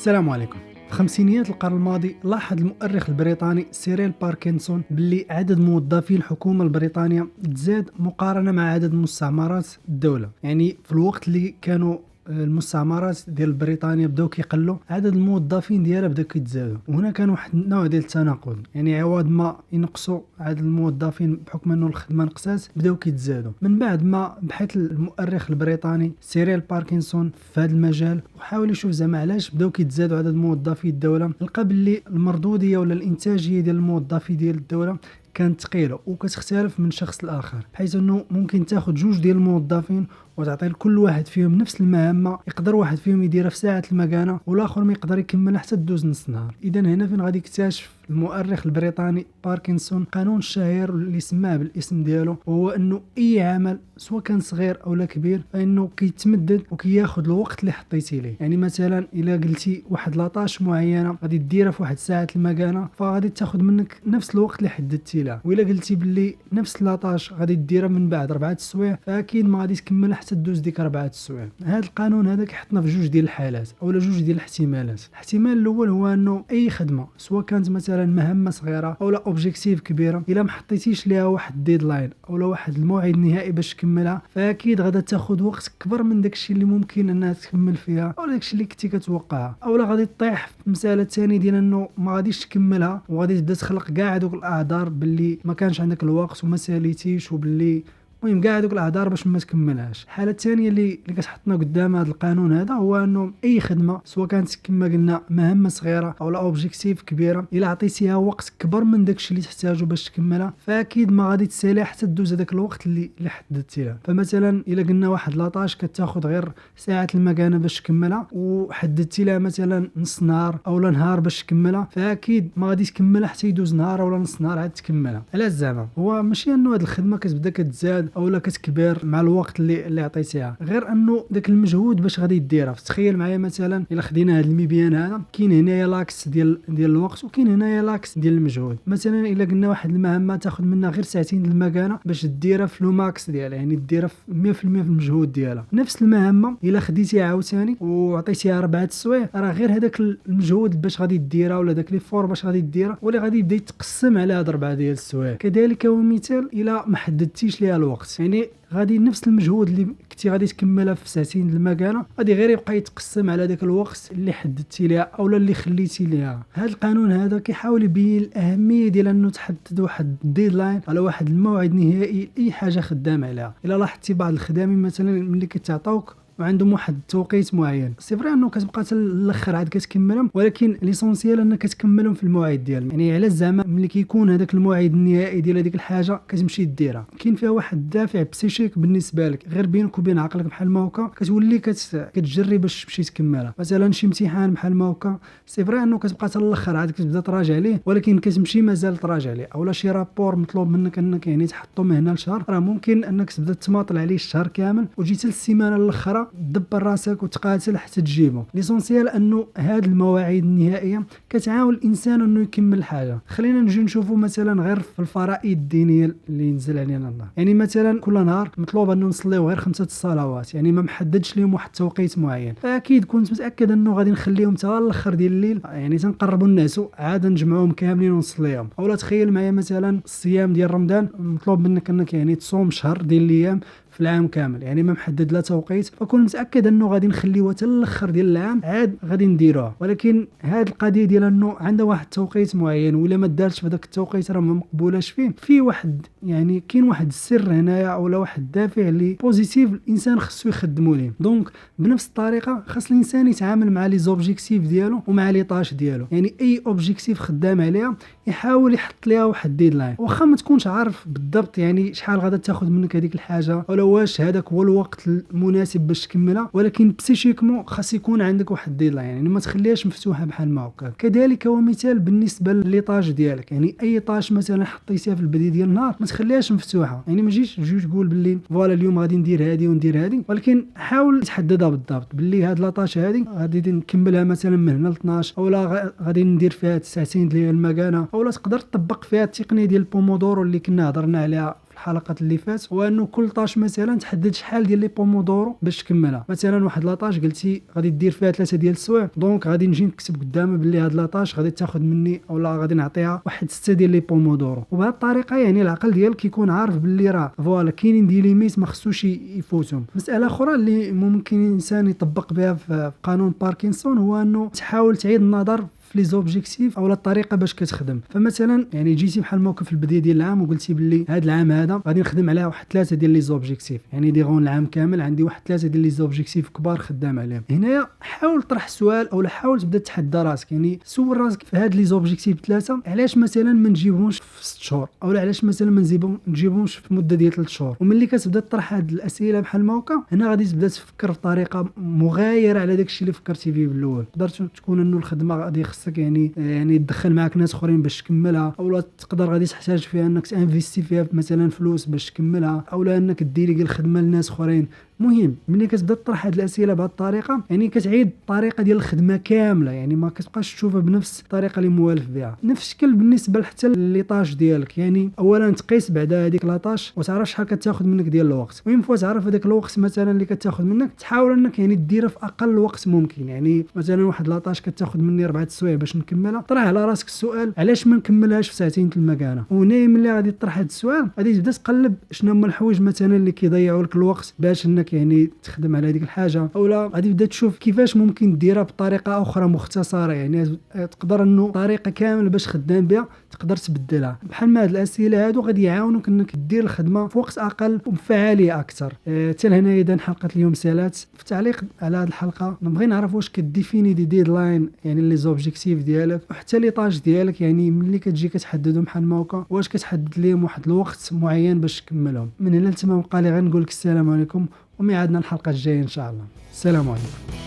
السلام عليكم. في خمسينيات القرن الماضي لاحظ المؤرخ البريطاني سيريل باركنسون باللي عدد موظفي الحكومة البريطانية تزاد مقارنة مع عدد مستعمرات الدولة. يعني في الوقت اللي كانوا المستعمرات ديال بريطانيا بداو كيقلوا، عدد الموظفين ديالها بداو كيتزادوا، وهنا كان واحد النوع ديال التناقض. يعني عوض ما ينقصوا عدد الموظفين بحكم انه الخدمه نقصات، بداو كيتزادوا. من بعد ما بحث المؤرخ البريطاني سيريل باركنسون في هذا المجال وحاول يشوف زعما علاش بداو كيتزادوا عدد موظفي الدوله، لقى باللي المردوديه ولا الانتاجيه ديال الموظفين ديال الدوله كانت ثقيله وكتختلف من شخص لاخر، بحيث انه ممكن تاخذ جوج ديال الموظفين وتعطي لكل واحد فيهم نفس المهمه، يقدر واحد فيهم يديرها في ساعه المكانه والاخر ما يقدر يكملها حتى تدوز نص نهار. اذا هنا فين غادي يكتشف المؤرخ البريطاني باركنسون قانون الشهير اللي سماه بالاسم ديالو، وهو انه اي عمل سواء كان صغير او لا كبير فانه كيتمدد وكياخذ الوقت اللي حطيتي ليه. يعني مثلا الا قلتي واحد لاطاش معينه غادي ديرها في واحد ساعه المكانه، فغادي تاخذ منك نفس الوقت اللي حددتي له. والا قلتي باللي نفس لاطاش غادي ديرها من بعد 4 سوايع، فاكيد ما غادي تكملها حتى تدوز ديك 4 سوايع. هذا القانون هذا كيحطنا في جوج ديال الحالات اولا جوج ديال الاحتمالات. الاحتمال الاول هو انه اي خدمه سواء كانت مثلا مهمه صغيره اولا اوبجيكتيف كبيره، الا ما حطيتيش ليها واحد ديدلاين اولا واحد الموعد نهائي باش تكملها، فاكيد غادا تاخذ وقت كبر من داكشي اللي ممكن انها تكمل فيها او داكشي اللي كنتي كتوقعها. اولا غادي تطيح في مساله ثانيه ديال انه ما غاديش تكملها وغادي تبدا تخلق كاع دوك الاعذار باللي ما كانش عندك الوقت وما ساليتيش، وباللي المهم كاع دوك الاعذار باش ما تكملهاش. الحاله الثانيه اللي كتحطنا قدام هذا القانون هذا هو انه اي خدمه سواء كانت كما قلنا مهمه صغيره او لا اوبجيكتيف كبيره، الا عطيتيها وقت كبر من داكشي اللي تحتاجه باش تكملها، فاكيد ما غادي تسالي حتى تدوز هذاك الوقت اللي حددتي له. فمثلا الا قلنا واحد لاطاش كتاخذ غير ساعه المكانه باش تكملها وحددتي لها مثلا نص نهار او لا نهار باش تكملها، فاكيد ما غادي تكملها حتى يدوز نهار او نص نهار عاد تكملها. علاش زعما؟ هو ماشي انه هذه الخدمه كتبدا كتزاد اولا كتكبر مع الوقت اللي عطيتيها، غير انه داك المجهود باش غادي ديرها. تخيل معايا مثلا الا خدينا هذا المبيان هذا، كاين هنايا لاكس ديال الوقت وكاين هنايا لاكس ديال المجهود. مثلا الا قلنا واحد المهمه تاخذ منها غير ساعتين د المكانه باش ديرها في لو ماكس ديالها، يعني ديرها في 100% في المجهود ديالها. نفس المهمه الا خديتيها عاوتاني وعطيتيها 4 سوايع، راه غير هذاك المجهود باش غادي ديرها ولا داك لي فور باش غادي ديرها ولا غادي يبدا يتقسم على هاد 4 ديال السوايع. كذلك هو مثال الا ما حددتيش ليها الوقت، يعني غادي نفس المجهود اللي كنتي غادي تكملها في ساعتين المكانه غادي غير يبقى يتقسم على داك الوقت اللي حددتي ليها اولا اللي خليتي ليها. هذا القانون هذا كيحاول يبين الاهميه ديال انه تحدد واحد ديدلاين على واحد الموعد نهائي لاي حاجه خدام عليها. الا لاحظتي بعض الخدامين مثلا ملي كتعطوك وعندهم واحد التوقيت معين، سي فري انه كتبقى حتى الاخر عاد كتكملهم، ولكن ليسونسيال انك كتكملهم في الموعد ديالهم. يعني علاش زعما ملي كيكون هذاك الموعد النهائي ديال هذيك الحاجه كتمشي ديرها، كاين فيها واحد الدافع بسيشيك بالنسبه لك غير بينك وبين عقلك بحال ما هكا، كتولي كتجري باش تمشي تكملها. مثلا شي امتحان بحال ما هكا، سي فري انه كتبقى حتى الاخر عاد كتبدا تراجع ليه، ولكن كتمشي مازال تراجع ليه. اولا شي رابور مطلوب منك انك يعني تحطو من هنا لشهر، راه ممكن انك تبدا تماطل عليه الشهر كامل وجيت للسيمانه الاخرى دبر راسك وتقاتل حتى تجيبه. ليسونسيال انه هاد المواعيد النهائيه كتعاون الانسان انه يكمل الحاجه. خلينا نجي نشوفوا مثلا غير في الفرائض الدينيه اللي نزل علينا الله. يعني مثلا كل نهار مطلوب انه نصليو غير 5 الصلوات، يعني ما محددش لهم واحد التوقيت معين، فاكيد كنت متاكد انه غادي نخليهم حتى الاخر ديال الليل، يعني تنقربوا الناس عاد نجمعوهم كاملين ونصليهم. اولا تخيل معايا مثلا الصيام ديال رمضان مطلوب منك انك يعني تصوم شهر ديال الايام في العام كامل، يعني ما محدد لا توقيت، فكون متاكد انه غادي نخليوها حتى الاخر ديال العام عاد غادي نديروها. ولكن هاد القضيه ديال انه عندها واحد التوقيت معين ولا ما دارتش في داك التوقيت راه ما مقبولاش فيه، في واحد يعني كاين واحد السر هنايا اولا واحد الدافع اللي بوزيتيف الانسان خصو يخدمو ليه. دونك بنفس الطريقه خاص الانسان يتعامل مع لي زوبجيكتيف ديالو ومع لي طاش ديالو. يعني اي اوبجيكتيف خدام عليها يحاول يحط ليها واحد ديدلاين، واخا ما تكونش عارف بالضبط يعني شحال غادا تاخذ منك هذيك الحاجه ولا واش هذاك هو الوقت المناسب باش تكملها، ولكن بسيشيكمون خاص يكون عندك واحد ديدلاين، يعني ما تخليهاش مفتوحه بحال ما هكا. كذلك هو مثال بالنسبه لي طاج ديالك، يعني اي طاش مثلا حطيتيها في البدايه ديال النهار ما تخليهاش مفتوحه، يعني ما تجيش تقول باللي فوالا اليوم غادي ندير هذه وندير هذه، ولكن حاول تحددها بالضبط باللي هاد لاطاش هذه غادي نكملها مثلا من هنا ل 12 اولا غادي ندير فيها ساعتين ديال المكانه، اولا تقدر تطبق فيها التقنيه ديال البومودورو اللي كنا هضرنا عليها الحلقات اللي فات، هو انه كل طاش مثلا تحدد شحال ديال لي بومودورو باش تكملها. مثلا واحد لاطاش قلتي غادي دير فيها 3 ديال السوايع، دونك غادي نجي نكتب قدامي باللي هاد لاطاش غادي تاخذ مني اولا غادي نعطيها واحد 6 ديال لي بومودورو. وبهذه الطريقه يعني العقل ديالك كيكون عارف باللي راه فوالا كاينين دي ليميت ما خصوش يفوتهم. مساله اخرى اللي ممكن الانسان يطبق بها في قانون باركنسون هو انه تحاول تعيد النظر في لي زوبجيكتيف اولا الطريقه باش كتخدم. فمثلا يعني جيتي بحال الموقف البدايه ديال العام وقلتي باللي هذا العام هذا غادي نخدم على واحد 3 ديال لي زوبجيكتيف، يعني ديغون العام كامل عندي واحد 3 ديال لي زوبجيكتيف كبار خدام عليهم. هنايا حاول طرح السؤال اولا حاول تبدا تحدى راسك، يعني سول راسك في هاد لي زوبجيكتيف 3 علاش مثلا ما نجيبهمش في 6 شهور اولا علاش مثلا ما نجيبهمش في مده ديال 3 شهور. وملي كتبدا تطرح هاد الاسئله بحال الموقع هنا غادي تبدا تفكر بطريقه مغايره على داكشي اللي فكرتي فيه بالاول. تقدر تكون انه الخدمه غادي خصك يعني تدخل معك ناس اخرين باش تكملها، اولا تقدر غادي تحتاج فيها انك تانفيستي فيها مثلا فلوس باش تكملها، اولا انك ديري الخدمه لناس اخرين. مهم ملي كتبدا تطرح هاد الاسئله بهذه الطريقه يعني كتعيد الطريقه ديال الخدمه كامله، يعني ما كتبقاش تشوفها بنفس الطريقه اللي موالف بها. نفس الشكل بالنسبه حتى ليطاج ديالك، يعني اولا تقيس بعدا هذيك لاطاش وتعرف شحال كتاخذ منك ديال الوقت، وين فوا تعرف هذاك الوقت مثلا اللي كتاخذ منك تحاول انك يعني ديرها في اقل وقت ممكن. يعني مثلا واحد لاطاش كتاخذ مني 4 سوايع باش نكملها، طرح على راسك السؤال علاش ما نكملهاش في ساعتين المكانه. وهنا ملي غادي تطرح هذا السؤال غادي تبدا تقلب شنو هما الحوايج مثلا اللي كيضيعوا لك الوقت باش انك يعني تخدم على هذيك الحاجه، اولا غادي تبدا تشوف كيفاش ممكن ديرها بطريقه اخرى مختصره. يعني تقدر انه طريقه كامله باش خدام بها تقدر تبدلها. بحال ما هاد الاسئله هادو غادي يعاونوك انك دير الخدمه في وقت اقل وبفعاليه اكثر. حتى لهنا اذا حلقه اليوم سالات. في التعليق على هذه الحلقه نبغي نعرف واش كديفيني دي ديدلاين يعني لي زوبجيكتيف ديالك وحتى لي طاج ديالك، يعني ملي كتجي كتحددهم بحال الموقع واش كتحدد ليهم واحد الوقت معين باش تكملهم. من هنا لتما بقى لي غنقول لك السلام عليكم وميعادنا الحلقه الجايه ان شاء الله. السلام عليكم.